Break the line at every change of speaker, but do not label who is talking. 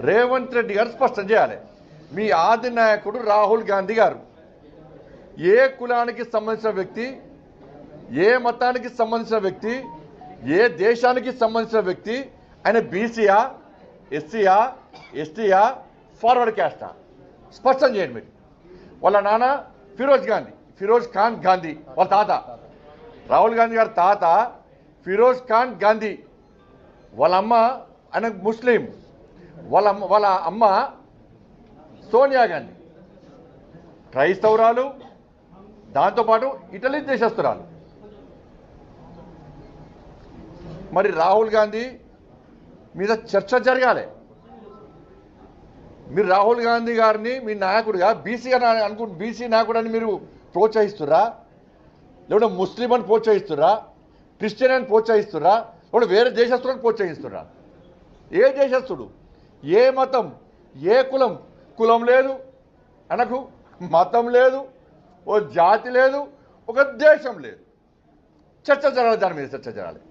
రేవంత్ రెడ్డి గారు స్పష్టం చేయాలి. మీ ఆది నాయకుడు రాహుల్ గాంధీ గారు ఏ కులానికి సంబంధించిన వ్యక్తి, ఏ మతానికి సంబంధించిన వ్యక్తి, ఏ దేశానికి సంబంధించిన వ్యక్తి, ఆయన బీసీయా, ఎస్సీయా, ఎస్టీయా, ఫార్వర్డ్ క్యాస్టా? స్పష్టం చేయండి మీరు. వాళ్ళ నాన్న ఫిరోజ్ ఖాన్ గాంధీ, వాళ్ళ తాత రాహుల్ గాంధీ గారి తాత ఫిరోజ్ ఖాన్ గాంధీ, వాళ్ళ అమ్మ ఆయన ముస్లిం, వాళ్ళ అమ్మ సోనియా గాంధీ క్రైస్తవురాలు, దాంతోపాటు ఇటలీ దేశస్తురాలు. మరి రాహుల్ గాంధీ మీద చర్చ జరగాలి. మీరు రాహుల్ గాంధీ గారిని మీ నాయకుడిగా బీసీ నాయకుడు అని మీరు ప్రోత్సహిస్తురా, లేకుంటే ముస్లిం అని ప్రోత్సహిస్తురా, క్రిస్టియన్ అని ప్రోత్సహిస్తురా, లేకుంటే వేరే దేశస్తులను ప్రోత్సహిస్తురా? ఏ దేశస్తుడు, ఏ మతం, ఏ కులం లేదు అనకు, మతం లేదు, ఓ జాతి లేదు, ఒక దేశం లేదు. చర్చ జరగాలి, దాని మీద చర్చ జరగాలి.